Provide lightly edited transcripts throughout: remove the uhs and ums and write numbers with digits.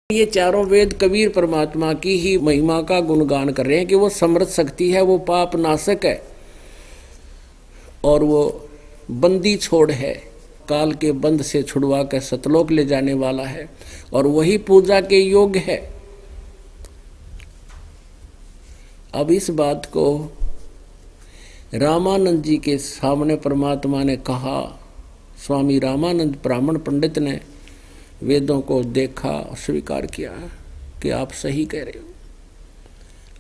ये चारों वेद कबीर परमात्मा की ही महिमा का गुणगान कर रहे हैं कि वो समर्थ शक्ति है, वो पाप नाशक है और वो बंदी छोड़ है, काल के बंद से छुड़वा कर सतलोक ले जाने वाला है और वही पूजा के योग्य है। अब इस बात को रामानंद जी के सामने परमात्मा ने कहा। स्वामी रामानंद ब्राह्मण पंडित ने वेदों को देखा और स्वीकार किया कि आप सही कह रहे हो।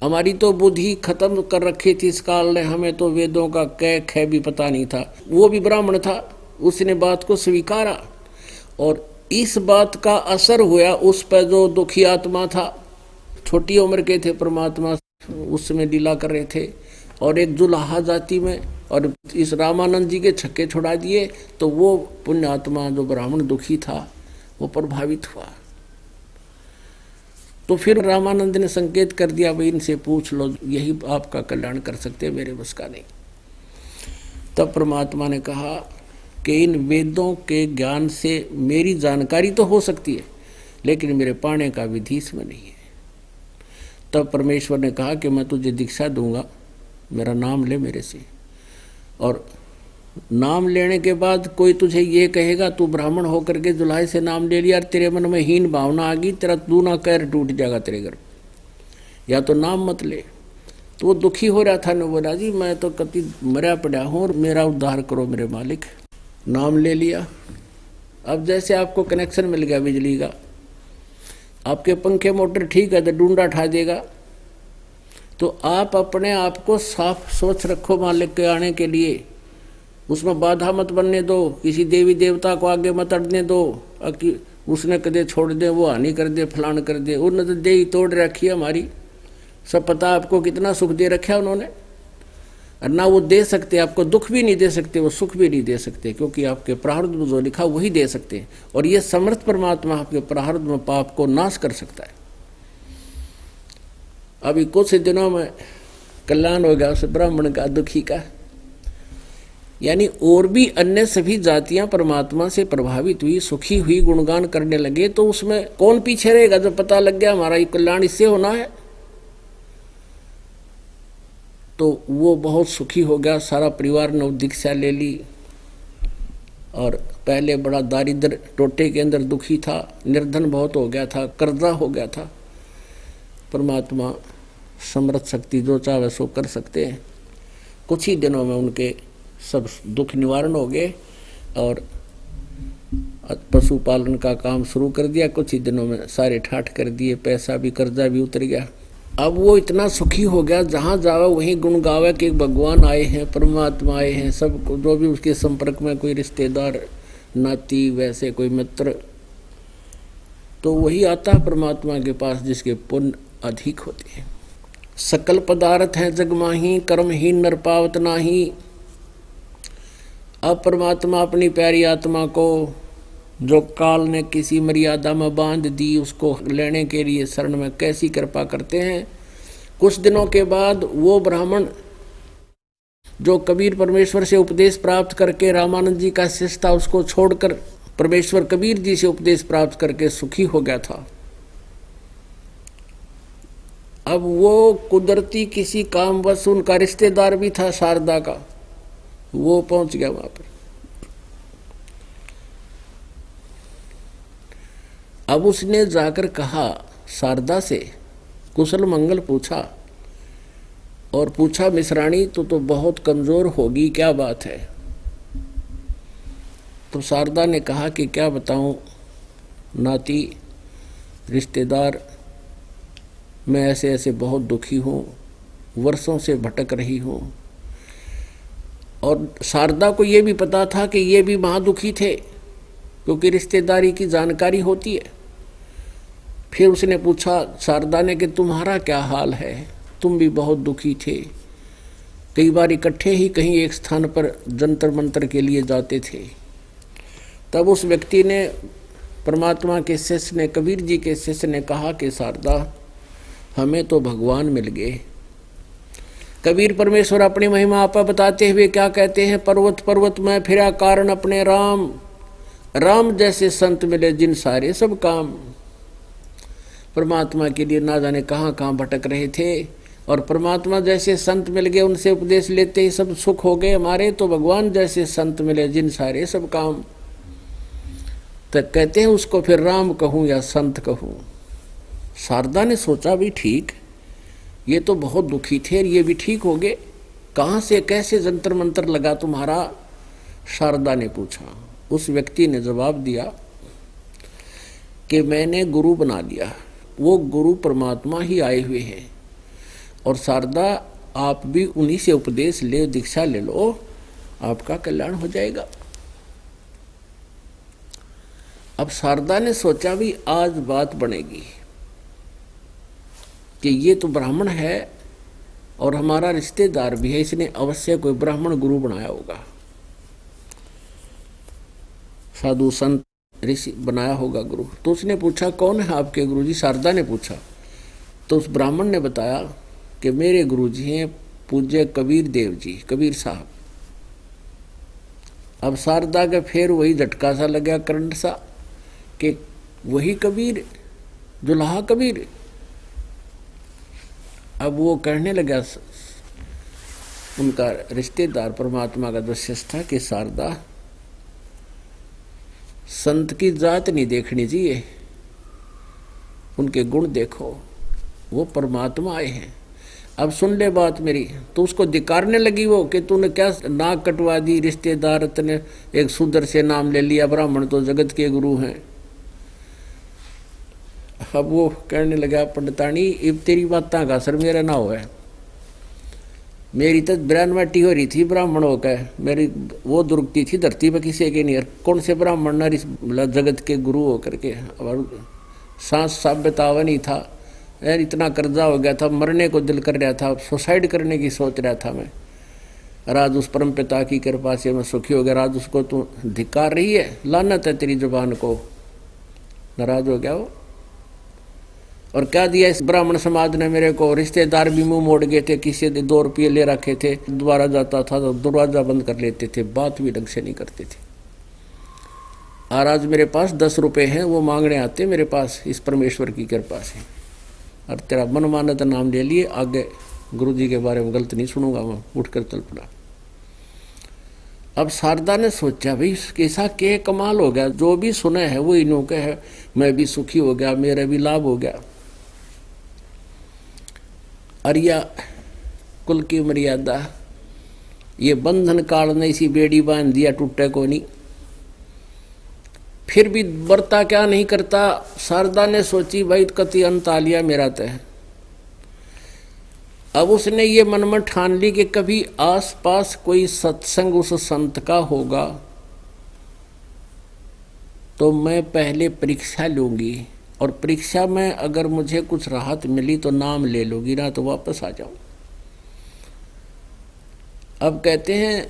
हमारी तो बुद्धि खत्म कर रखी थी इस काल ने, हमें तो वेदों का कै खे भी पता नहीं था। वो भी ब्राह्मण था, उसने बात को स्वीकारा और इस बात का असर हुआ उस पर जो दुखी आत्मा था। छोटी उम्र के थे, परमात्मा उसमें लीला कर रहे थे और एक जुलाहा जाति में, और इस रामानंद जी के छक्के छुड़ा दिए तो वो पुण्य आत्मा जो ब्राह्मण दुखी था वो प्रभावित हुआ। तो फिर रामानंद ने संकेत कर दिया, भाई इनसे पूछ लो, यही आपका कल्याण कर सकते हैं, मेरे बस का नहीं। तब परमात्मा ने कहा कि इन वेदों के ज्ञान से मेरी जानकारी तो हो सकती है लेकिन मेरे पाने का विधि इसमें नहीं है। तब परमेश्वर ने कहा कि मैं तुझे दीक्षा दूंगा, मेरा नाम ले मेरे से, और नाम लेने के बाद कोई तुझे ये कहेगा तू ब्राह्मण होकर के जुलाई से नाम ले लिया, तेरे मन में हीन भावना आ गई, तेरा दूना कैर टूट जाएगा तेरे घर, या तो नाम मत ले। तो वो दुखी हो रहा था, ने बोला जी मैं तो कति मरा पड़ा हूँ और मेरा उद्धार करो मेरे मालिक। नाम ले लिया। अब जैसे आपको कनेक्शन मिल गया बिजली का, आपके पंखे मोटर ठीक है तो डूंडा उठा देगा, तो आप अपने आप को साफ सोच रखो मालिक के आने के लिए, उसमें बाधा मत बनने दो, किसी देवी देवता को आगे मत अड़ने दो कि उसने कदे छोड़ दे, वो हानि कर दे, फलान कर दे। उन्होंने तो दे ही तोड़ रखी है हमारी, सब पता आपको कितना सुख दे रखा है उन्होंने, और ना वो दे सकते, आपको दुख भी नहीं दे सकते, वो सुख भी नहीं दे सकते, क्योंकि आपके प्रारब्ध में जो लिखा वही दे सकते हैं। और ये समर्थ परमात्मा आपके प्रारब्ध में पाप को नाश कर सकता है। अभी कुछ दिनों में कल्याण हो गया उस ब्राह्मण का, दुखी का, यानी और भी अन्य सभी जातियां परमात्मा से प्रभावित हुई, सुखी हुई, गुणगान करने लगे, तो उसमें कौन पीछे रहेगा? जब पता लग गया हमारा ये कल्याण इससे होना है, तो वो बहुत सुखी हो गया। सारा परिवार ने दीक्षा ले ली और पहले बड़ा दारिद्र टोटे के अंदर दुखी था, निर्धन बहुत हो गया था, कर्जा हो गया था। परमात्मा समर्थ शक्ति जो चाहे सो कर सकते हैं। कुछ ही दिनों में उनके सब दुख निवारण हो गए और पशुपालन का काम शुरू कर दिया। कुछ ही दिनों में सारे ठाठ कर दिए, पैसा भी, कर्जा भी उतर गया। अब वो इतना सुखी हो गया, जहाँ जावे वहीं गुण गावे कि भगवान आए हैं, परमात्मा आए हैं, सब जो भी उसके संपर्क में कोई रिश्तेदार, नाती, वैसे कोई मित्र, तो वही आता है परमात्मा के पास जिसके पुण्य अधिक होते हैं। सकल पदार्थ हैं जग माही, कर्महीन नर पावत नाही। अब परमात्मा अपनी प्यारी आत्मा को जो काल ने किसी मर्यादा में बांध दी, उसको लेने के लिए शरण में कैसी कृपा करते हैं। कुछ दिनों के बाद वो ब्राह्मण जो कबीर परमेश्वर से उपदेश प्राप्त करके रामानंद जी का शिष्य था, उसको छोड़कर परमेश्वर कबीर जी से उपदेश प्राप्त करके सुखी हो गया था। अब वो कुदरती किसी कामवश, उनका रिश्तेदार भी था शारदा का, वो पहुंच गया वहां पर। अब उसने जाकर कहा शारदा से, कुशल मंगल पूछा और पूछा मिश्राणी तो बहुत कमजोर होगी, क्या बात है? तो शारदा ने कहा कि क्या बताऊं नाती, रिश्तेदार, मैं ऐसे ऐसे बहुत दुखी हूं, वर्षों से भटक रही हूं। और शारदा को ये भी पता था कि ये भी महादुखी थे, क्योंकि रिश्तेदारी की जानकारी होती है। फिर उसने पूछा शारदा ने कि तुम्हारा क्या हाल है? तुम भी बहुत दुखी थे, कई बार इकट्ठे ही कहीं एक स्थान पर जंतर मंतर के लिए जाते थे। तब उस व्यक्ति ने, परमात्मा के शिष्य ने, कबीर जी के शिष्य ने कहा कि शारदा, हमें तो भगवान मिल गए। कबीर परमेश्वर अपनी महिमा आपा बताते हुए क्या कहते हैं? पर्वत पर्वत में फिरा कारण अपने राम, राम जैसे संत मिले जिन सारे सब काम। परमात्मा के लिए ना जाने कहाँ कहाँ भटक रहे थे, और परमात्मा जैसे संत मिल गए उनसे उपदेश लेते ही सब सुख हो गए हमारे, तो भगवान जैसे संत मिले जिन सारे सब काम, तो कहते हैं उसको फिर राम कहूँ या संत कहूँ। शारदा ने सोचा भी ठीक, ये तो बहुत दुखी थे, ये भी ठीक हो गए, कहाँ से कैसे जंतर मंतर लगा तुम्हारा? शारदा ने पूछा। उस व्यक्ति ने जवाब दिया कि मैंने गुरु बना लिया, वो गुरु परमात्मा ही आए हुए हैं, और शारदा आप भी उन्हीं से उपदेश ले, दीक्षा ले लो, आपका कल्याण हो जाएगा। अब शारदा ने सोचा भी आज बात बनेगी कि ये तो ब्राह्मण है और हमारा रिश्तेदार भी है, इसने अवश्य कोई ब्राह्मण गुरु बनाया होगा, साधु संत ऋषि बनाया होगा गुरु। तो उसने पूछा कौन है आपके गुरु जी? शारदा ने पूछा। तो उस ब्राह्मण ने बताया कि मेरे गुरु जी हैं पूज्य कबीर देव जी, कबीर साहब। अब शारदा के फिर वही झटका सा लगा, करंट सा, कि वही कबीर, दुल्हा कबीर। अब वो कहने लगा उनका रिश्तेदार परमात्मा का जो शिष्य था कि शारदा, संत की जात नहीं देखनी चाहिए, उनके गुण देखो, वो परमात्मा आए हैं। अब सुन ले बात मेरी। तो उसको धिकारने लगी वो कि तूने क्या नाक कटवा दी, रिश्तेदार तने एक शूद्र से नाम ले लिया, ब्राह्मण तो जगत के गुरु हैं। अब वो कहने लगा पंडितानी अब तेरी बात का असर मेरा ना हो है, मेरी तो ब्राह्मटी हो रही थी ब्राह्मण होकर, मेरी वो दुर्गती थी धरती पर किसी के नहीं, कौन से ब्राह्मण नर जगत के गुरु हो करके। और सांस साबितावा नहीं था यार, इतना कर्जा हो गया था, मरने को दिल कर रहा था, सुसाइड करने की सोच रहा था मैं। राज उस परम पिता की कृपा से मैं सुखी हो गया। राज उसको तू धिक्कार रही है, लानत है तेरी जुबान को। नाराज हो गया वो। और क्या दिया इस ब्राह्मण समाज ने मेरे को? रिश्तेदार भी मुंह मोड़ गए थे, किसी ने 2 रुपये ले रखे थे, दोबारा जाता था तो दरवाजा बंद कर लेते थे, बात भी ढंग से नहीं करते थे। और आज मेरे पास 10 रुपये हैं, वो मांगने आते मेरे पास इस परमेश्वर की कृपा से। और तेरा मन मानत नाम ले लिए, आगे गुरु जी के बारे में गलत नहीं सुनूंगा, मैं उठकर चल पड़ा। अब शारदा ने सोचा भाई कैसा के कमाल हो गया, जो भी सुना है वो इन्हों के है, मैं भी सुखी हो गया, मेरा भी लाभ हो गया। अरिया कुल की मर्यादा, ये बंधन काल ने इसी बेड़ी बांध दिया, टूटे को नहीं। फिर भी बरता क्या नहीं करता। शारदा ने सोची भाई कति अंत आ लिया मेरा तय। अब उसने ये मन में ठान ली कि कभी आसपास कोई सत्संग उस संत का होगा तो मैं पहले परीक्षा लूंगी, और परीक्षा में अगर मुझे कुछ राहत मिली तो नाम ले लूंगी, ना तो वापस आ जाऊं। अब कहते हैं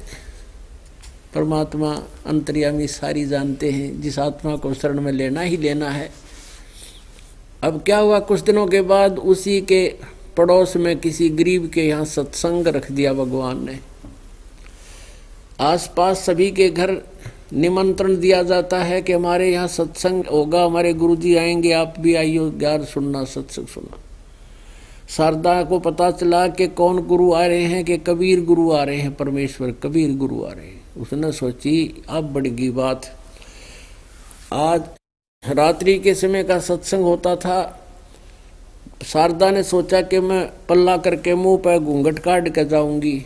परमात्मा अंतर्यामी सारी जानते हैं, जिस आत्मा को शरण में लेना ही लेना है। अब क्या हुआ, कुछ दिनों के बाद उसी के पड़ोस में किसी गरीब के यहाँ सत्संग रख दिया भगवान ने। आसपास सभी के घर निमंत्रण दिया जाता है कि हमारे यहाँ सत्संग होगा, हमारे गुरुजी आएंगे, आप भी आइयो, ज्ञान सुनना, सत्संग सुनना। शारदा को पता चला कि कौन गुरु आ रहे हैं, कि कबीर गुरु आ रहे हैं, परमेश्वर कबीर गुरु आ रहे हैं। उसने सोची अब बढ़ेगी बात। आज रात्रि के समय का सत्संग होता था। शारदा ने सोचा कि मैं पल्ला करके मुंह पर घूंघट काट के जाऊंगी,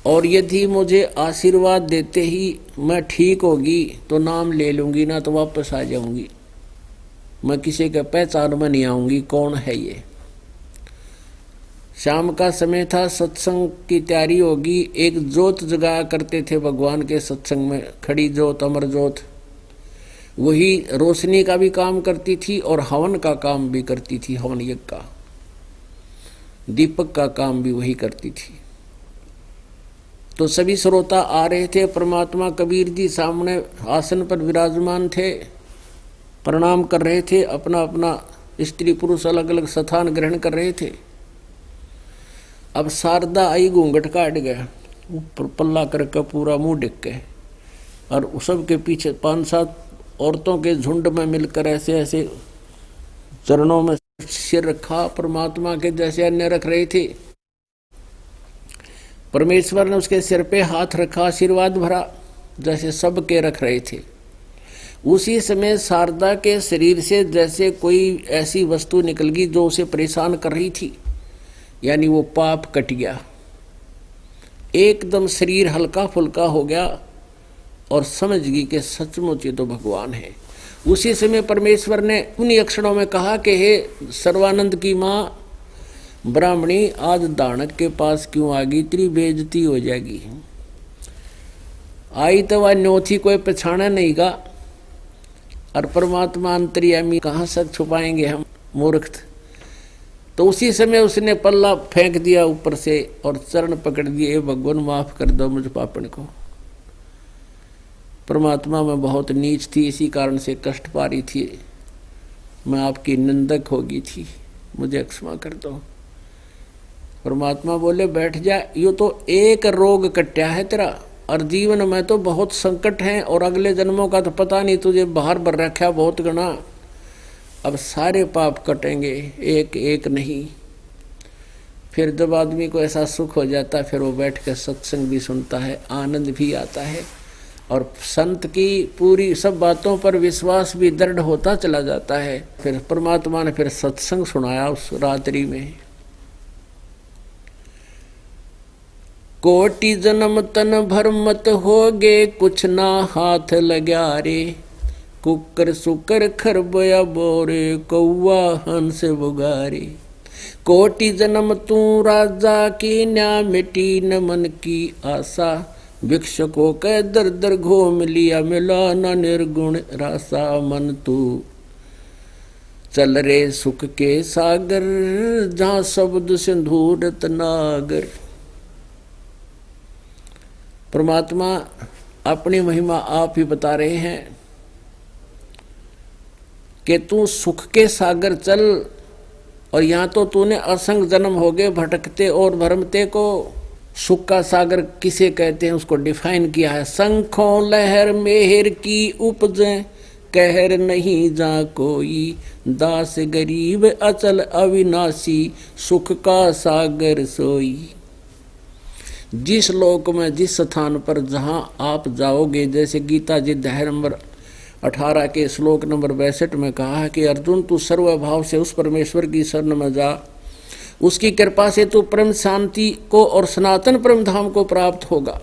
और यदि मुझे आशीर्वाद देते ही मैं ठीक होगी तो नाम ले लूंगी, ना तो वापस आ जाऊंगी। मैं किसी के पहचान में नहीं आऊंगी कौन है ये। शाम का समय था, सत्संग की तैयारी होगी। एक जोत जगाया करते थे भगवान के सत्संग में, खड़ी जोत, अमर जोत। वही रोशनी का भी काम करती थी और हवन का काम भी करती थी, हवन यज्ञ का, दीपक का काम भी वही करती थी। तो सभी श्रोता आ रहे थे। परमात्मा कबीर जी सामने आसन पर विराजमान थे, प्रणाम कर रहे थे, अपना अपना स्त्री पुरुष अलग अलग स्थान ग्रहण कर रहे थे। अब शारदा आई, घूंघट काट गया, ऊपर पल्ला करके पूरा मुंह ढक के, और सबके पीछे 5-7 औरतों के झुंड में मिलकर ऐसे ऐसे चरणों में सिर रखा, परमात्मा के जैसे अन्य रख रहे थे। परमेश्वर ने उसके सिर पे हाथ रखा, आशीर्वाद भरा जैसे सब के रख रहे थे। उसी समय शारदा के शरीर से जैसे कोई ऐसी वस्तु निकल गई जो उसे परेशान कर रही थी, यानी वो पाप कट गया। एकदम शरीर हल्का फुल्का हो गया और समझ गई कि सचमुच ये तो भगवान है। उसी समय परमेश्वर ने उन्हीं अक्षरों में कहा कि हे सर्वानंद की माँ ब्राह्मणी, आज दानक के पास क्यों आ गई? तेरी बेइज्जती हो जाएगी। आई तो वह न्योथी कोई पछाना नहीं गा, और परमात्मा अंतर्यामी कहाँ सच छुपाएंगे हम मूर्ख। तो उसी समय उसने पल्ला फेंक दिया ऊपर से और चरण पकड़ दिए, भगवान माफ कर दो मुझ पापन को। परमात्मा में बहुत नीच थी, इसी कारण से कष्ट पा रही थी, मैं आपकी निंदक हो गई थी, मुझे क्षमा कर दो। परमात्मा बोले बैठ जा, यो तो एक रोग कट्या है तेरा, और जीवन में तो बहुत संकट हैं और अगले जन्मों का तो पता नहीं, तुझे बाहर भर रखा बहुत गणा। अब सारे पाप कटेंगे, एक एक नहीं। फिर जब आदमी को ऐसा सुख हो जाता है, फिर वो बैठ कर सत्संग भी सुनता है, आनंद भी आता है, और संत की पूरी सब बातों पर विश्वास भी दृढ़ होता चला जाता है। फिर परमात्मा ने फिर सत्संग सुनाया उस रात्रि में। कोटि जन्म तन भर मत होगे, कुछ ना हाथ लग्या रे। कुकर सुकर खरबया बोरे, कौआ हंस बुगारे। कोटि जन्म तू राजा की न्या, मिटी न मन की आशा। भिक्षुकों के दर दर घूम लिया, मिला न निर्गुण रासा। मन तू चल रे सुख के सागर, जहाँ शब्द सिंधु रत्नागर। परमात्मा अपनी महिमा आप ही बता रहे हैं कि तू सुख के सागर चल, और यहाँ तो तूने असंग जन्म हो गए भटकते और भरमते को। सुख का सागर किसे कहते हैं उसको डिफाइन किया है। शंखों लहर मेहर की उपजें, कहर नहीं जा कोई। दास गरीब अचल अविनाशी, सुख का सागर सोई। जिस लोक में जिस स्थान पर जहाँ आप जाओगे, जैसे गीता जी अध्याय नंबर 18 के श्लोक नंबर 62 में कहा है कि अर्जुन तू सर्वभाव से उस परमेश्वर की शरण में जा, उसकी कृपा से तू परम शांति को और सनातन परम धाम को प्राप्त होगा।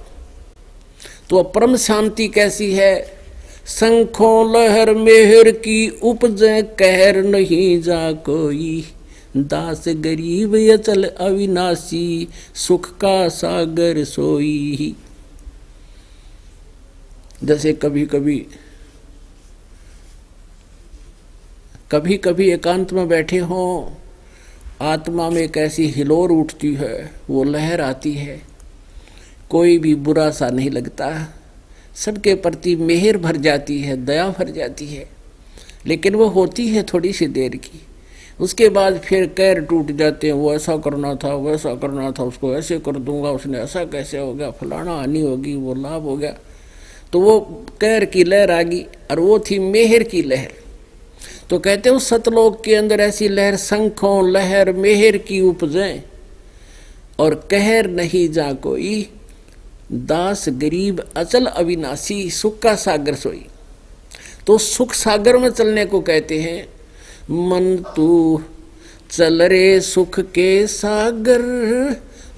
तो परम शांति कैसी है? शंखों लहर मेहर की उपजे, कहर नहीं जा कोई। दास गरीब अचल अविनाशी, सुख का सागर सोई। जैसे कभी कभी एकांत में बैठे हों, आत्मा में एक ऐसी हिलोर उठती है, वो लहर आती है, कोई भी बुरा सा नहीं लगता, सबके प्रति मेहर भर जाती है, दया भर जाती है। लेकिन वो होती है थोड़ी सी देर की, उसके बाद फिर कैर टूट जाते हैं। वो ऐसा करना था, वैसा करना था, उसको ऐसे कर दूंगा, उसने ऐसा कैसे हो गया, फलाना हानि होगी, वो लाभ हो गया। तो वो कैर की लहर आ गई, और वो थी मेहर की लहर। तो कहते हैं उस सतलोक के अंदर ऐसी लहर शंखों लहर मेहर की उपजे, और कहर नहीं जा कोई। दास गरीब अचल अविनाशी, सुख का सागर सोई। तो सुख सागर में चलने को कहते हैं। मन तू चल रे सुख के सागर,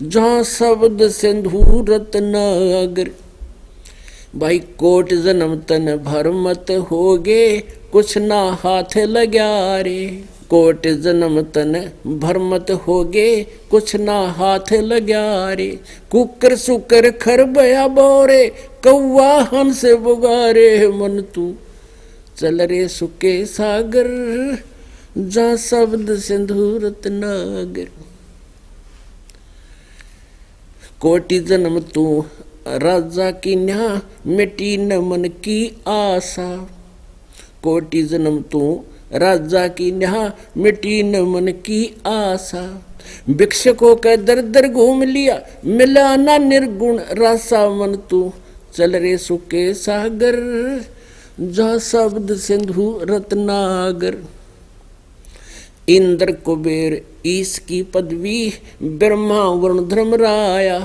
जहाँ शब्द सिंधु रत्नागर। भाई कोट जन्म तन भर मत होगे, कुछ ना हाथ लग्या रे। कोट जन्म तन भर मत होगे, कुछ ना हाथ लग्या रे। कुकर सुकर खरबया बोरे, कौआ हंस बुगारे। मन तू चल रे सुख के सागर, जहाँ शब्द सिंधु रत्नागर। कोटि जन्म तू राजा की न्या, मिटी न मन की आशा। कोटि जन्म तू राजा की न्या, मिटी न मन की आशा। भिक्षुकों के दर दर घूम लिया, मिला ना निर्गुण रासा। मन तू चल रे सुख के सागर, जहाँ शब्द सिंधु रत्नागर। इंद्र कुबेर ईश की पदवी, ब्रह्मा वरुण धर्मराया।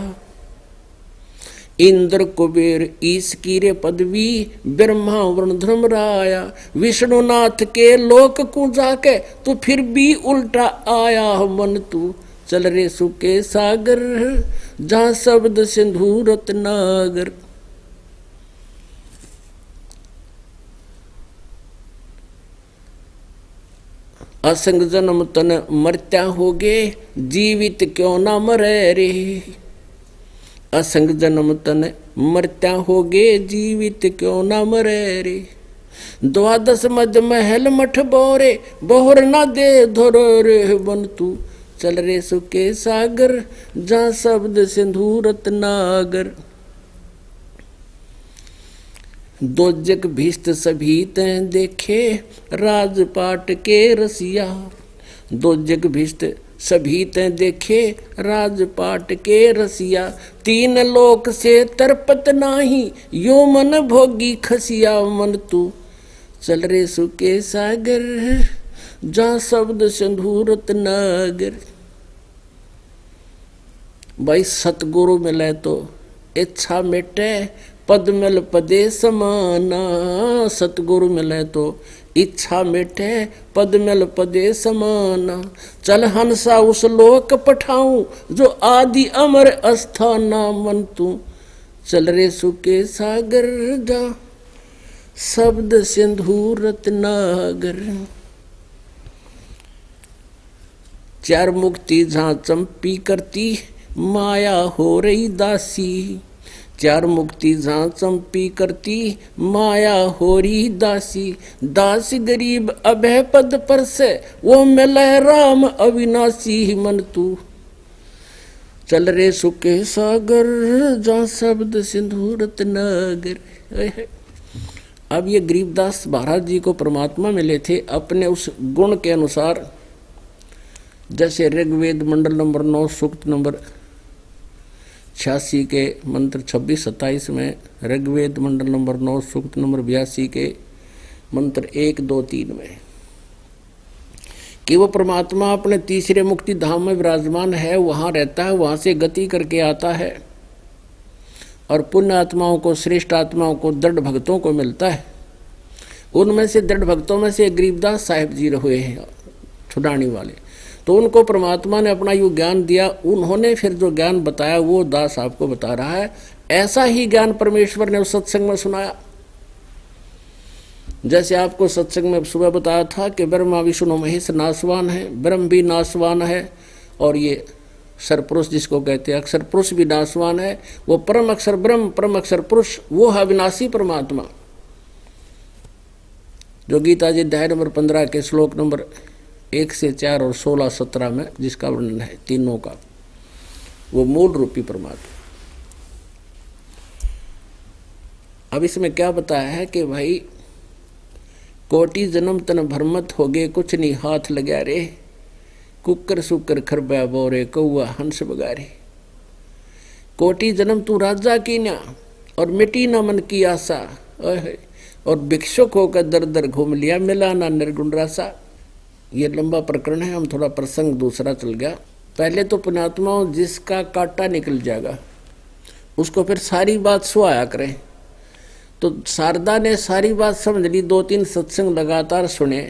इंद्र कुबेर ईश की रे पदवी, ब्रह्मा वरुण धर्मराया। विष्णुनाथ के लोक को जाके तू फिर भी उल्टा आया। मन तू चल रे सुके सागर, जहां शब्द सिंधु रत्नागर। असंग जन्म तन मरत्या होगे, जीवित क्यों ना मरे रे। असंग जन्म तन मरत्या होगे, जीवित क्यों ना मरे रे। द्वादश मद महल मठ बोरे, बोहर ना दे धोर रे। बन तू चल रे सुके सागर, जहां शब्द सिंधु रत्नागर। दोजक भीष्ट सभी तैं देखे, राजपाट के रसिया। दोजक भीष्ट सभी तैं देखे, राजपाट के रसिया। तीन लोक से तरपत नाही, यो मन भोगी खसिया। मन तू चल रे सुके सागर, जहां शब्द सिंधु रत्नागर। भाई सतगुरु मिले तो इच्छा मिटे, पद मिल पदे समाना। सतगुरु मिले तो इच्छा मिटे, पद मिल पदे समाना। चल हंसा उस लोक पठाऊं, जो आदि अमर अस्थाना। मन तू चल रे सुके सागर, जा शब्द सिंधु रत्नागर। चार मुक्ति जहां चंपी करती, माया हो रही दासी। चार मुक्ति जहां चंपी करती, माया हो रही दासी। दास गरीब अभय पद पर से, वो मिले राम अविनाशी। मन तू चल रे सुके सागर, जहां शब्द सिंधु रत्नागर। अब ये गरीबदास महाराज जी को परमात्मा मिले थे अपने उस गुण के अनुसार। जैसे ऋग्वेद मंडल नंबर 9 सूक्त नंबर 86 के मंत्र 26-27 में, ऋग्वेद मंडल नंबर 9 सूक्त नंबर 82 के मंत्र 1, 2, 3 में, कि वो परमात्मा अपने तीसरे मुक्ति धाम में विराजमान है, वहाँ रहता है, वहाँ से गति करके आता है और पुण्य आत्माओं को, श्रेष्ठ आत्माओं को, दृढ़ भक्तों को मिलता है। उनमें से दृढ़ भक्तों में से गरीबदास साहिब जी हुए हैं छुड़ाने वाले। तो उनको परमात्मा ने अपना यो ज्ञान दिया। उन्होंने फिर जो ज्ञान बताया वो दास आपको बता रहा है। ऐसा ही ज्ञान परमेश्वर ने उस सत्संग में सुनाया। जैसे आपको सत्संग में सुबह बताया था कि ब्रह्मा विष्णु महेश नासवान है, ब्रह्म भी नासवान है, और ये सरपुरुष जिसको कहते हैं अक्षर पुरुष भी नासवान है। वो परम अक्षर ब्रह्म, परम अक्षर पुरुष, वो है अविनाशी परमात्मा, जो गीता जी अध्याय नंबर 15 के श्लोक नंबर 1 से 4 और 16-17 में जिसका वर्णन है तीनों का, वो मूल रूपी परमात्मा। अब इसमें क्या बताया है कि भाई कोटि जन्म तन भरमत हो गए, कुछ नहीं हाथ लगा रे। कुकर सुकर खरबा बोरे, कौआ हंस बगारे। कोटि जन्म तू राजा की ना, और मिटी ना मन की आशा। और भिक्षुक होकर दर दर घूम लिया, मिला ना निर्गुण रासा। ये लंबा प्रकरण है, हम थोड़ा प्रसंग दूसरा चल गया। पहले तो पुण्यात्माओं जिसका कांटा निकल जाएगा उसको फिर सारी बात सुहाया करें। तो शारदा ने सारी बात समझ ली, 2-3 सत्संग लगातार सुने,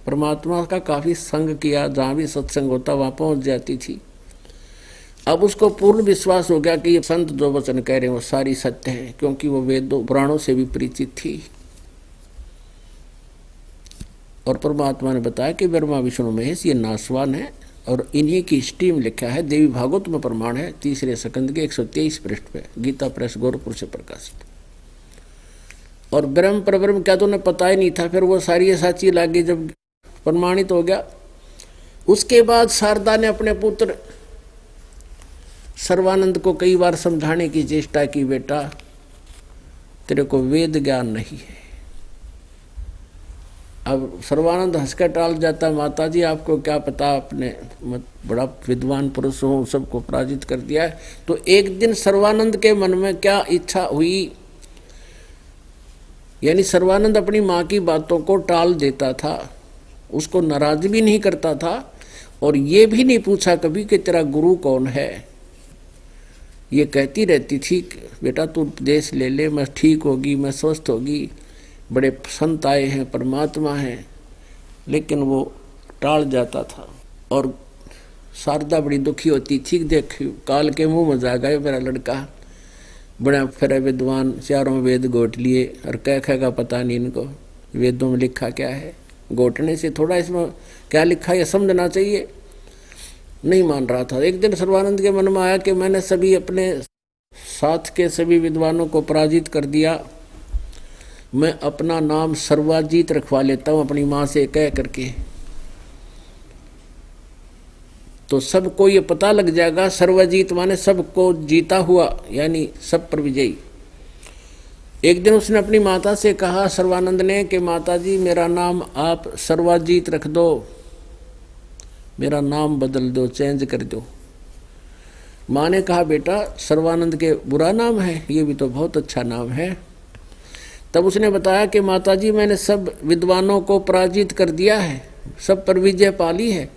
परमात्मा का काफी संग किया, जहाँ भी सत्संग होता वहाँ पहुँच जाती थी। अब उसको पूर्ण विश्वास हो गया कि ये संत जो वचन कह रहे हैं वो सारी सत्य है, क्योंकि वो वेदों पुराणों से भी परिचित थी। और परमात्मा ने बताया कि ब्रह्मा विष्णु महेश ये नासवान है, और इन्हीं की हिस्ट्री में लिखा है, देवी भागवत में प्रमाण है, 3 स्कंद के 123 पृष्ठ पे, गीता प्रेस गोरखपुर से प्रकाशित। और ब्रह्म परब्रह्म क्या तो उन्हें पता ही नहीं था, फिर वो सारी साची लागी जब प्रमाणित हो गया। उसके बाद शारदा ने अपने पुत्र सर्वानंद को कई बार समझाने की चेष्टा की, बेटा तेरे को वेद ज्ञान नहीं है। अब सर्वानंद हंसकर टाल जाता, माता जी आपको क्या पता, आपने बड़ा विद्वान पुरुष हो, सबको पराजित कर दिया है। तो एक दिन सर्वानंद के मन में क्या इच्छा हुई, यानी सर्वानंद अपनी माँ की बातों को टाल देता था। उसको नाराज भी नहीं करता था और ये भी नहीं पूछा कभी कि तेरा गुरु कौन है। ये कहती रहती थी बेटा तू उपदेश ले ले, मैं ठीक होगी, मैं स्वस्थ होगी, बड़े संत आए हैं, परमात्मा हैं, लेकिन वो टाल जाता था। और शारदा बड़ी दुखी होती थी, देख काल के मुंह में जा गए मेरा लड़का, बड़ा फिर विद्वान, चारों वेद गोट लिए और कह का पता नहीं इनको वेदों में लिखा क्या है, गोटने से थोड़ा इसमें क्या लिखा है समझना चाहिए। नहीं मान रहा था। एक दिन सर्वानंद के मन में आया कि मैंने सभी अपने साथ के सभी विद्वानों को पराजित कर दिया, मैं अपना नाम सर्वाजीत रखवा लेता हूँ अपनी माँ से कह करके, तो सबको ये पता लग जाएगा। सर्वजीत माने सबको जीता हुआ, यानी सब पर विजयी। एक दिन उसने अपनी माता से कहा सर्वानंद ने कि माता जी मेरा नाम आप सर्वाजीत रख दो, मेरा नाम बदल दो, चेंज कर दो। माँ ने कहा बेटा सर्वानंद के बुरा नाम है, ये भी तो बहुत अच्छा नाम है। तब उसने बताया कि माता जी मैंने सब विद्वानों को पराजित कर दिया है, सब पर विजय पाली है,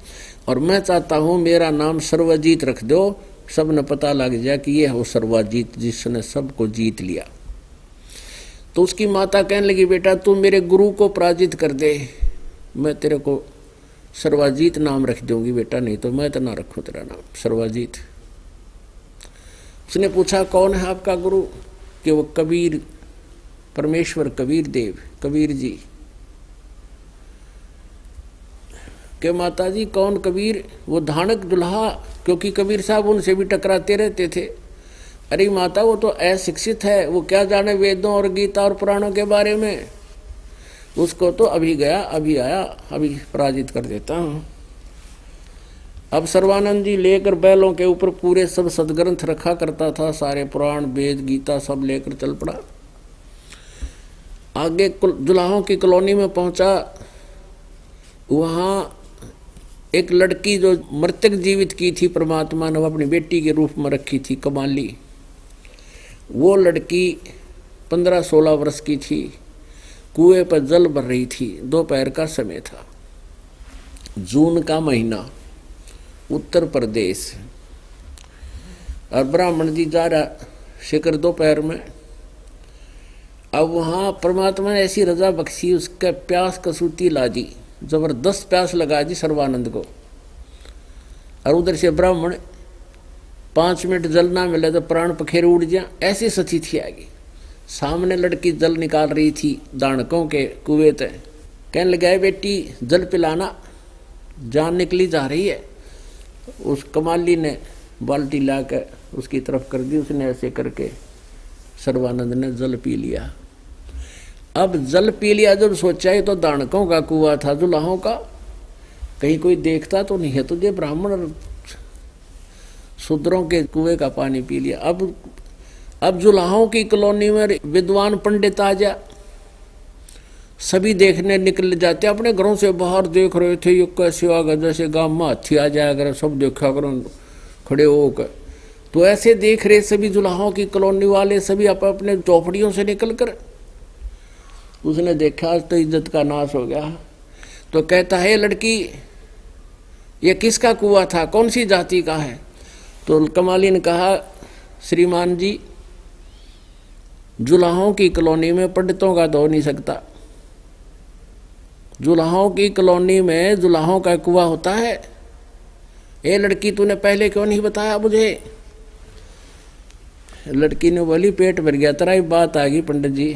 और मैं चाहता हूँ मेरा नाम सर्वजीत रख दो, सब ने पता लग जाए कि ये हो सर्वजीत जिसने सबको जीत लिया। तो उसकी माता कहने लगी बेटा तू मेरे गुरु को पराजित कर दे, मैं तेरे को सर्वजीत नाम रख दूंगी बेटा, नहीं तो मैं तो ना रखूं तेरा नाम सर्वजीत। उसने पूछा कौन है आपका गुरु? कि वो कबीर, परमेश्वर कबीर देव, कबीर जी। के माता जी कौन कबीर? वो धानक दुल्हा, क्योंकि कबीर साहब उनसे भी टकराते रहते थे। अरे माता वो तो अशिक्षित है, वो क्या जाने वेदों और गीता और पुराणों के बारे में, उसको तो अभी गया अभी आया, अभी पराजित कर देता हूँ। अब सर्वानंद जी लेकर बैलों के ऊपर पूरे सब सदग्रंथ रखा करता था, सारे पुराण वेद गीता सब लेकर चल पड़ा। आगे जुलाहों की कॉलोनी में पहुंचा, वहाँ एक लड़की जो मृतक जीवित की थी परमात्मा ने अपनी बेटी के रूप में रखी थी, कमाली। वो लड़की 15-16 वर्ष की थी, कुएं पर जल भर रही थी, दोपहर का समय था, जून का महीना, उत्तर प्रदेश। और ब्राह्मण जी जा रहा शिखर दोपहर में। अब वहाँ परमात्मा ने ऐसी रजा बख्शी, उसका प्यास कसूती ला दी, जबरदस्त प्यास लगा दी सर्वानंद को। और उधर से ब्राह्मण 5 मिनट जल ना मिले तो प्राण पखेर उड़ जा, ऐसी सती थी आगे। सामने लड़की जल निकाल रही थी दानकों के कुएं से, कहने लगा बेटी जल पिलाना, जान निकली जा रही है। उस कमाली ने बाल्टी ला कर उसकी तरफ कर दी, उसने ऐसे करके सर्वानंद ने जल पी लिया। अब जल पी लिया, जब सोचा ये तो दानकों का कुआं था, जुलाहों का, कहीं कोई देखता तो नहीं है तुझे, ब्राह्मण शूद्रों के कुएं का पानी पी लिया। अब जुलाहों की कॉलोनी में विद्वान पंडित आ जा, सभी देखने निकल जाते, अपने घरों से बाहर देख रहे थे ये कैसे आ गए, जैसे गांव में हाथी आ जाया कर, सब देखा करो खड़े होकर। तो ऐसे देख रहे सभी जुलाहों की कॉलोनी वाले, सभी अपने चौपड़ियों से निकल कर। उसने देखा तो इज्जत का नाश हो गया। तो कहता है लड़की ये किसका कुआं था, कौन सी जाति का है? तो कमाली ने कहा श्रीमान जी जुलाहों की कॉलोनी में पंडितों का तो हो नहीं सकता, जुलाहों की कॉलोनी में जुलाहों का कुआं होता है। ए लड़की तूने पहले क्यों नहीं बताया मुझे? लड़की ने बोली पेट भर गया, तेरा ही बात आ गई पंडित जी,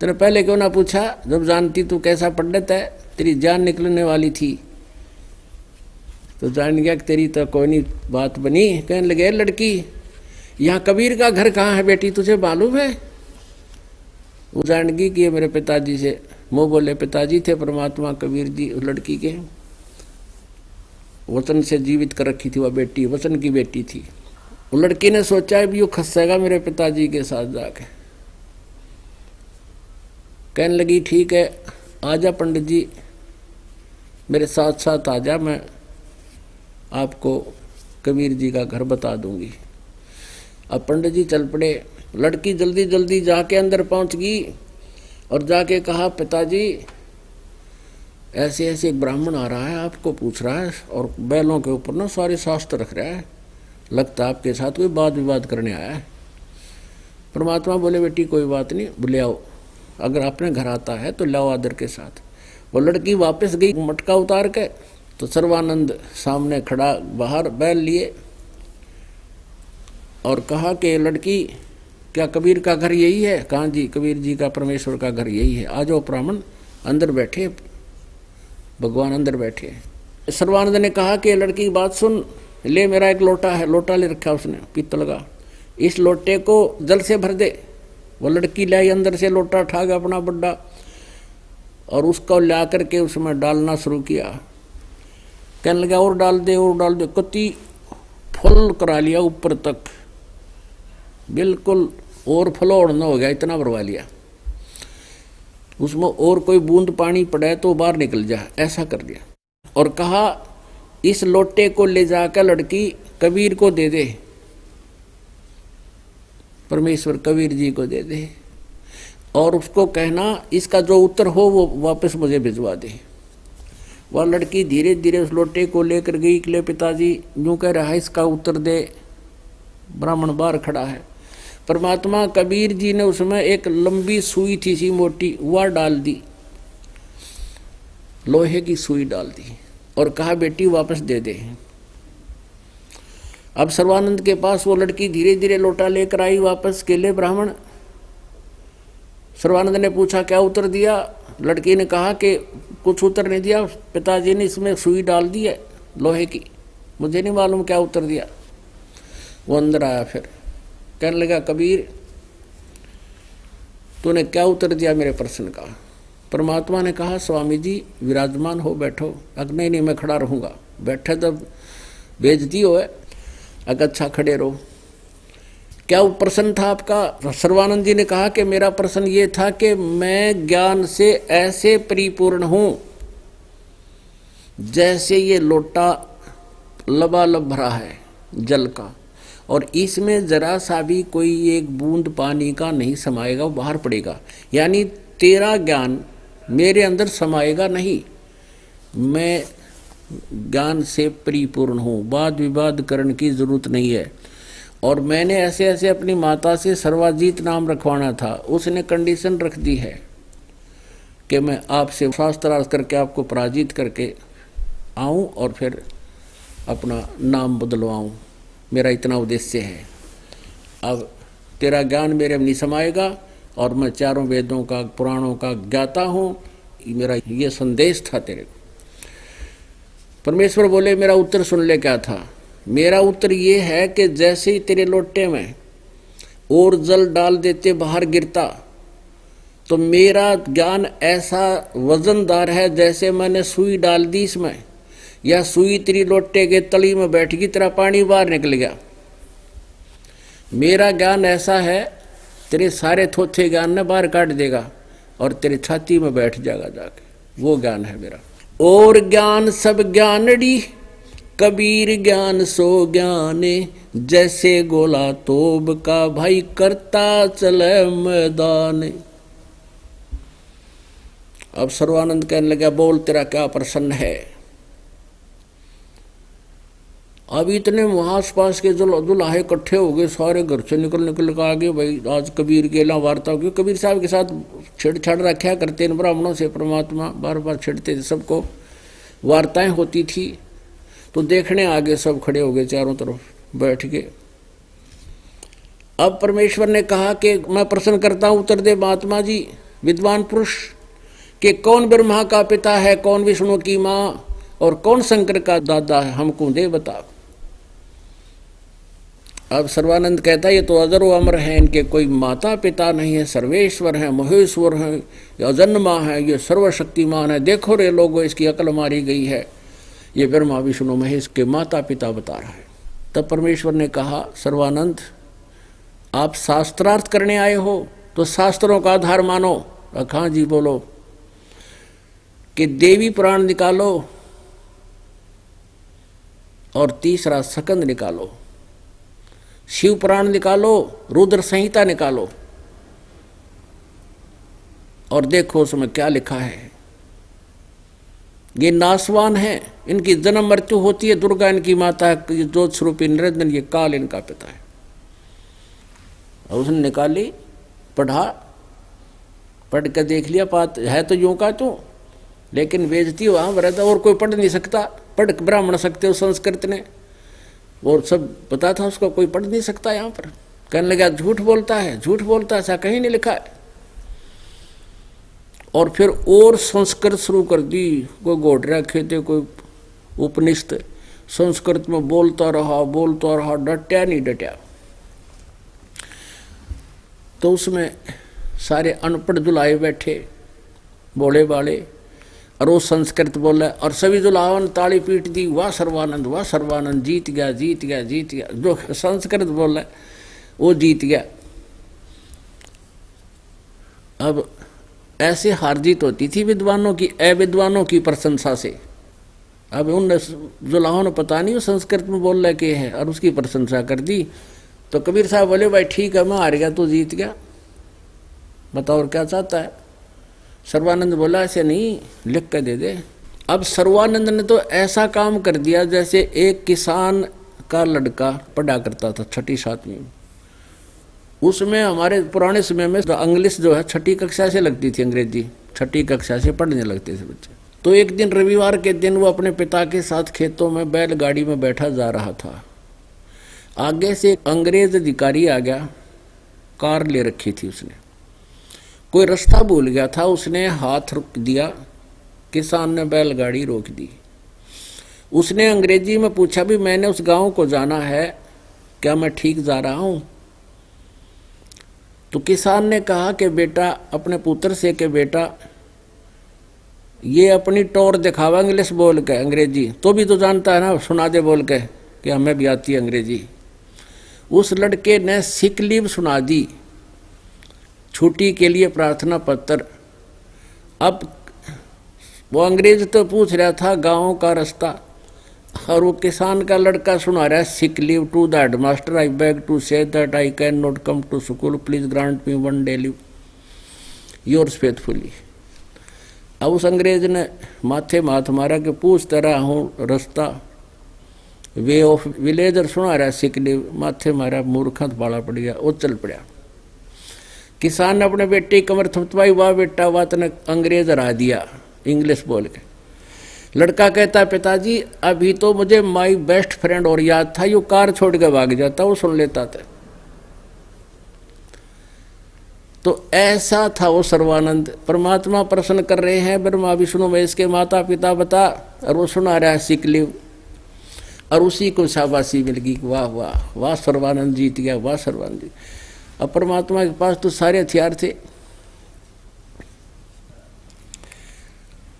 तेने पहले क्यों ना पूछा, जब जानती तू कैसा पंडित है, तेरी जान निकलने वाली थी तो जान गया कि तेरी तो कोई नहीं बात बनी। कहने लगे लड़की यहाँ कबीर का घर कहाँ है बेटी, तुझे मालूम है? वो जान गई कि ये मेरे पिताजी से, मुँह बोले पिताजी थे परमात्मा कबीर जी, उस लड़की के वचन से जीवित कर रखी थी वह बेटी, वचन की बेटी थी। वो लड़की ने सोचा है भी वो खसेगा मेरे पिताजी के साथ जाके। कहने लगी ठीक है आजा पंडित जी, मेरे साथ साथ आजा, मैं आपको कबीर जी का घर बता दूंगी। अब पंडित जी चल पड़े। लड़की जल्दी जल्दी जाके अंदर पहुंच गई और जाके कहा पिताजी ऐसे ऐसे एक ब्राह्मण आ रहा है, आपको पूछ रहा है और बैलों के ऊपर ना सारे शास्त्र रख रहा है, लगता है आपके साथ कोई वाद विवाद करने आया है। परमात्मा बोले बेटी कोई बात नहीं, बोले आओ, अगर अपने घर आता है तो लाओ आदर के साथ। वो लड़की वापस गई मटका उतार के, तो सर्वानंद सामने खड़ा बाहर बैल लिए और कहा कि लड़की क्या कबीर का घर यही है? कहाँ जी, कबीर जी का परमेश्वर का घर यही है, आ जाओ ब्राह्मण अंदर बैठे, भगवान अंदर बैठे। सर्वानंद ने कहा कि लड़की की बात सुन, ले मेरा एक लोटा है, लोटा ले रखा उसने पीतल का, इस लोटे को जल से भर दे। वो लड़की लाई अंदर से लोटा उठा गया अपना बड्डा और उसको ला करके उसमें डालना शुरू किया। कहने लगा और डाल दे और डाल दे, कति फुल करा लिया ऊपर तक, बिल्कुल और फ्लोर न हो गया, इतना भरवा लिया। उसमें और कोई बूंद पानी पड़े तो बाहर निकल जाए, ऐसा कर दिया। और कहा इस लोटे को ले जाकर लड़की कबीर को दे दे, परमेश्वर कबीर जी को दे दे, और उसको कहना इसका जो उत्तर हो वो वापस मुझे भिजवा दे। वह लड़की धीरे धीरे उस लोटे को लेकर गई कि ले पिताजी यूँ कह रहा है इसका उत्तर दे। ब्राह्मण बाहर खड़ा है। परमात्मा कबीर जी ने उसमें एक लंबी सुई थी सी मोटी, वह डाल दी, लोहे की सुई डाल दी और कहा बेटी वापस दे दे। अब सर्वानंद के पास वो लड़की धीरे धीरे लोटा लेकर आई वापस के लिए ब्राह्मण। सर्वानंद ने पूछा क्या उत्तर दिया? लड़की ने कहा कि कुछ उत्तर नहीं दिया, पिताजी ने इसमें सुई डाल दी है लोहे की, मुझे नहीं मालूम क्या उत्तर दिया। वो अंदर आया, फिर कहने लगा कबीर तूने क्या उत्तर दिया मेरे प्रश्न का? परमात्मा ने कहा स्वामी जी विराजमान हो, बैठो। अग्नि नहीं मैं खड़ा रहूंगा, बैठे तब बेइज्जती हो है, अगर अच्छा खड़े रहो। क्या प्रश्न था आपका? सर्वानंद जी ने कहा कि मेरा प्रश्न ये था कि मैं ज्ञान से ऐसे परिपूर्ण हूं जैसे ये लोटा लबालब भरा है जल का, और इसमें जरा सा भी कोई एक बूंद पानी का नहीं समाएगा, वो बाहर पड़ेगा। यानी तेरा ज्ञान मेरे अंदर समाएगा नहीं, मैं ज्ञान से परिपूर्ण हूँ, वाद विवाद करने की जरूरत नहीं है। और मैंने ऐसे ऐसे अपनी माता से सर्वाजीत नाम रखवाना था, उसने कंडीशन रख दी है कि मैं आपसे शास्त्रार्थ करके आपको पराजित करके आऊँ और फिर अपना नाम बदलवाऊँ, मेरा इतना उद्देश्य है। अब तेरा ज्ञान मेरे में नहीं समाएगा और मैं चारों वेदों का पुराणों का ज्ञाता हूँ, मेरा ये संदेश था तेरे को। परमेश्वर बोले मेरा उत्तर सुन ले। क्या था मेरा उत्तर? ये है कि जैसे ही तेरे लोटे में और जल डाल देते बाहर गिरता, तो मेरा ज्ञान ऐसा वजनदार है जैसे मैंने सुई डाल दी इसमें, या सुई तेरी लोटे के तली में बैठ गई, तेरा पानी बाहर निकल गया। मेरा ज्ञान ऐसा है तेरे सारे थोथे ज्ञान ने बाहर काट देगा और तेरी छाती में बैठ जाएगा जाके, वो ज्ञान है मेरा। और ज्ञान सब ज्ञानड़ी कबीर ज्ञान सो ज्ञाने, जैसे गोला तोब का भाई करता चले मैदान। अब सर्वानंद कहने लगा बोल तेरा क्या प्रश्न है? अब इतने आस पास के जो दुल्हे इकट्ठे हो गए, सारे घर से निकल निकल कर आ गए, भाई आज कबीर के ला वार्ता हो गई। कबीर साहब के साथ छेड़छाड़ रखा करते इन ब्राह्मणों से, परमात्मा बार बार छेड़ते थे, सबको वार्ताएं होती थी। तो देखने आगे सब खड़े हो गए, चारों तरफ बैठ गए। अब परमेश्वर ने कहा कि मैं प्रश्न करता हूं, उत्तर दे महात्मा जी विद्वान पुरुष, कि कौन ब्रह्मा का पिता है, कौन विष्णु की माँ और कौन शंकर का दादा है, हमको दे बता। अब सर्वानंद कहता है ये तो अजर व अमर है, इनके कोई माता पिता नहीं है, सर्वेश्वर है, महेश्वर है, अजन्मा है, ये सर्वशक्तिमान है। देखो रे लोगों इसकी अकल मारी गई है, ये ब्रह्मा विष्णु महेश के माता पिता बता रहा है। तब परमेश्वर ने कहा सर्वानंद आप शास्त्रार्थ करने आए हो तो शास्त्रों का आधार मानो। हाँ जी बोलो। कि देवी पुराण निकालो और तीसरा सकंद निकालो, शिव पुराण निकालो, रुद्र संहिता निकालो और देखो उसमें क्या लिखा है। ये नासवान है, इनकी जन्म मृत्यु होती है, दुर्गा इनकी माता है, ज्योत स्वरूपी निरंजन, ये काल इनका पिता है। और उसने निकाली, पढ़ा, पढ़ कर देख लिया, बात है तो यूं का तू, लेकिन बेइज्जती वहां वरदा, और कोई पढ़ नहीं सकता, पढ़ ब्राह्मण सकते हो संस्कृत ने, और सब पता था उसको, कोई पढ़ नहीं सकता यहाँ पर। कहने लगा झूठ बोलता है, झूठ बोलता है, ऐसा कहीं नहीं लिखा है। और फिर और संस्कृत शुरू कर दी, कोई घोट रखे थे, कोई उपनिषद, संस्कृत में बोलता रहा, डटा नहीं डटा। तो उसमें सारे अनपढ़ दुलाए बैठे, बोले बाले, और वो संस्कृत बोला, और सभी दुलावन ताली पीट दी, वाह सर्वानंद, वाह सर्वानंद, जीत गया, जीत गया, जीत गया। जो संस्कृत बोला वो जीत गया। अब ऐसे हार जीत होती थी विद्वानों की, अविद्वानों की प्रशंसा से। अब उन जुलाहों ने पता नहीं वो संस्कृत में बोल रहे के है, और उसकी प्रशंसा कर दी। तो कबीर साहब बोले भाई ठीक है, मैं हार गया तो जीत गया, बताओ और क्या चाहता है। सर्वानंद बोला ऐसे नहीं, लिख कर दे दे। अब सर्वानंद ने तो ऐसा काम कर दिया जैसे एक किसान का लड़का पढ़ा करता था 6ठी 7वीं में। उसमें हमारे पुराने समय में इंग्लिश जो है 6ठी कक्षा से लगती थी, अंग्रेजी 6ठी कक्षा से पढ़ने लगते थे बच्चे। तो एक दिन रविवार के दिन वो अपने पिता के साथ खेतों में बैलगाड़ी में बैठा जा रहा था। आगे से एक अंग्रेज अधिकारी आ गया, कार ले रखी थी उसने, कोई रास्ता भूल गया था, उसने हाथ रोक दिया, किसान ने बैलगाड़ी रोक दी। उसने अंग्रेजी में पूछा भी मैंने उस गांव को जाना है, क्या मैं ठीक जा रहा हूं? तो किसान ने कहा कि बेटा, अपने पुत्र से कि बेटा ये अपनी टोर दिखावा इंग्लिश बोल के, अंग्रेजी तो भी तो जानता है ना, सुना दे बोल के कि हमें भी आती है अंग्रेजी। उस लड़के ने सिक लीव सुना दी, छुट्टी के लिए प्रार्थना पत्र। अब वो अंग्रेज तो पूछ रहा था गांव का रास्ता, और वो किसान का लड़का सुना रहा है sick leave to the headmaster, I beg to say that I cannot come to school, please grant me 1 day leave, yours faithfully. अब उस अंग्रेज ने माथे माथ मारा कि पूछता रहा हूँ रास्ता, वे ऑफ विलेज, और सुना रहा सिक लीव, माथे मारा, मूर्खा बाला पड़ गया, वो चल पड़ा। किसान ने अपने बेटे की कमर थपथपाई, वाह बेटा वाह, तने अंग्रेज हरा दिया इंग्लिश बोल के। लड़का कहता पिताजी अभी तो मुझे माई बेस्ट फ्रेंड और याद था, यो कार छोड़ के भाग जाता, वो सुन लेता था। तो ऐसा था वो सर्वानंद। परमात्मा प्रश्न कर रहे हैं, ब्रह्मा विष्णु महेश के माता पिता बता, और वो सुना रहा है सिक लीव, और उसी को शाबाशी मिल गई, वाह वाह वाह सर्वानंद जीत गया, वाह सर्वानंद जी। अब परमात्मा के पास तो सारे हथियार थे।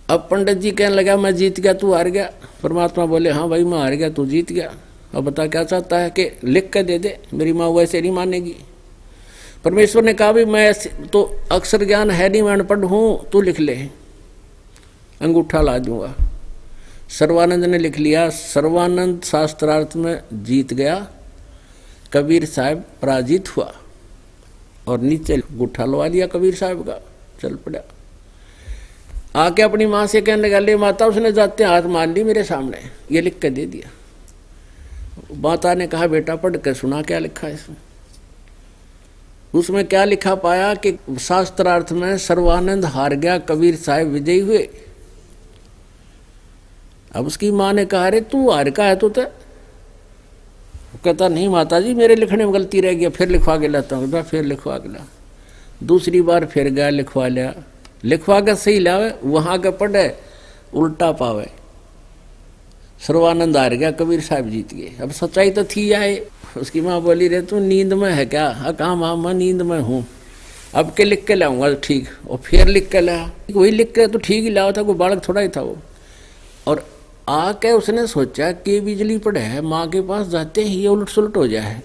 अब पंडित जी कहने लगा मैं जीत गया तू हार गया। परमात्मा बोले हाँ भाई मैं हार गया तू जीत गया। अब बता क्या चाहता है कि लिख कर दे दे, मेरी माँ वैसे नहीं मानेगी। परमेश्वर ने कहा भी मैं तो अक्षर ज्ञान है नहीं, मैं अनपढ़ हूँ, तू लिख ले, अंगूठा ला दूंगा। सर्वानंद ने लिख लिया। सर्वानंद शास्त्रार्थ में जीत गया, कबीर साहब पराजित हुआ, और नीचे अंगूठा लगा दिया कबीर साहब का, चल पड़ा। आके अपनी माँ से कहने लगा ले माता, उसने जाते हाथ मान ली मेरे सामने, ये लिख के दे दिया। माता ने कहा बेटा पढ़ के सुना क्या लिखा है इसमें। उसमें क्या लिखा पाया कि शास्त्रार्थ में सर्वानंद हार गया, कबीर साहब विजयी हुए। अब उसकी माँ ने कहा अरे तू हार का है तो कहता नहीं माता जी मेरे लिखने में गलती रह गया, फिर लिखवा के लाता हूँ। फिर लिखवा के ला, दूसरी बार फिर गया लिखवा लिया, लिखवा के सही लावे, वहाँ का पढ़े उल्टा पावे। सर्वानंद हार गया, कबीर साहब जीत गए। अब सच्चाई तो थी आए। उसकी माँ बोली रे तू नींद में है क्या? कहा माँ मैं नींद में हूँ, अब के लिख के लाऊंगा ठीक। और फिर लिख के लाया, वही लिख के तो ठीक ही लाया था, कोई बालक थोड़ा ही था वो। और आके उसने सोचा कि बिजली पड़े है, माँ के पास जाते ही ये उलट सुलट हो जाए।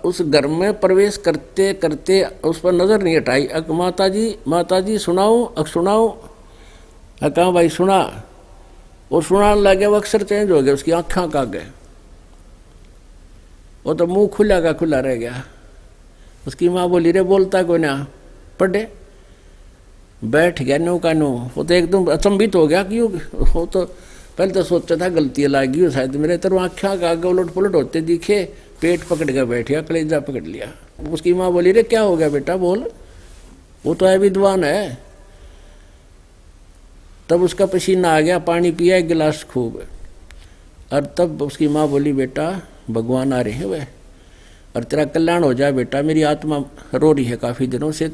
उस घर में प्रवेश करते करते उस पर नजर नहीं हटाई। माता जी सुनाऊं सुनाऊं। कहा भाई सुना। वो सुनाने लगे, वो अक्षर चेंज हो गया, उसकी आँखें का गए, वो तो मुंह खुला का खुला रह गया। उसकी माँ बोली रे बोलता कोई ना, पढ़े। बैठ गया नो का नो। वो तो एकदम अचंभित हो गया कि वो तो पहले तो सोचा था गलती लगी हो शायद मेरे, तो आँखा का आगे उलट पुलट होते दिखे, पेट पकड़ के बैठ गया, कलेजा पकड़ लिया। उसकी माँ बोली रे क्या हो गया बेटा बोल, वो तो है विद्वान है। तब उसका पसीना आ गया, पानी पिया एक गिलास खूब, और तब उसकी माँ बोली बेटा भगवान आ रहे हैं वह, और तेरा कल्याण हो जाए बेटा, मेरी आत्मा रो रही है काफ़ी दिनों से,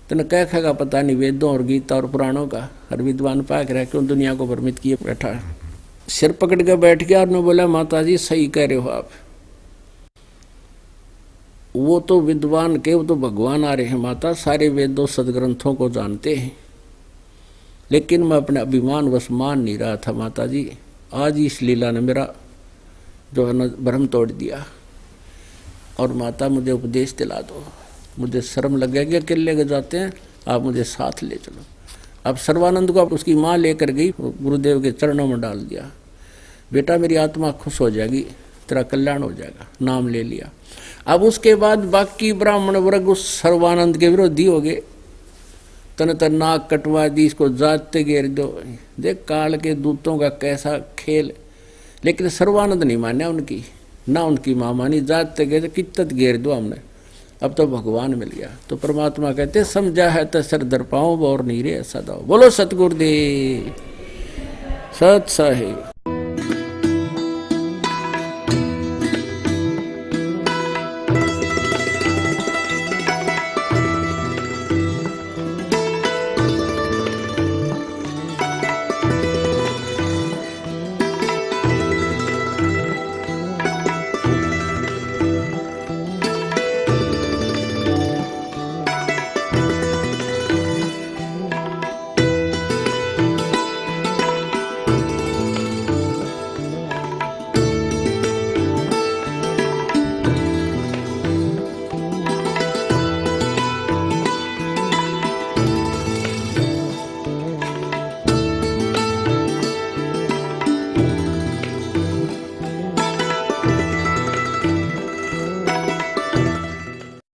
तेने क्या खाएगा पता नहीं वेदों और गीता और पुराणों का, हर विद्वान पाक रह क्यों दुनिया को भ्रमित किए बैठा। सिर पकड़ के बैठ गया और ने बोला माता जी सही कह रहे हो आप, वो तो विद्वान के वो तो भगवान आ रहे हैं माता, सारे वेदों सदग्रंथों को जानते हैं, लेकिन मैं अपने अभिमान वश मान नहीं रहा था माता जी। आज इस लीला ने मेरा जो है न भ्रम तोड़ दिया, और माता मुझे उपदेश दिला दो, मुझे शर्म लगेगी अकेले के जाते हैं, आप मुझे साथ ले चलो। अब सर्वानंद को उसकी माँ लेकर गई, गुरुदेव के चरणों में डाल दिया, बेटा मेरी आत्मा खुश हो जाएगी, तेरा कल्याण हो जाएगा, नाम ले लिया। अब उसके बाद बाकी ब्राह्मण वर्ग उस सर्वानंद के विरोधी हो गए, तन तन नाक कटवा दी, इसको जाते घेर दो, देख काल के दूतों का कैसा खेल। लेकिन सर्वानंद नहीं मान्या उनकी, ना उनकी माँ मानी, जाते गए कित्तत घेर दो हमने, अब तो भगवान मिल गया। तो परमात्मा कहते समझा है तो सर दर पाऊं और नहीं रे सदा। बोलो सतगुरुदेव सत साहिब।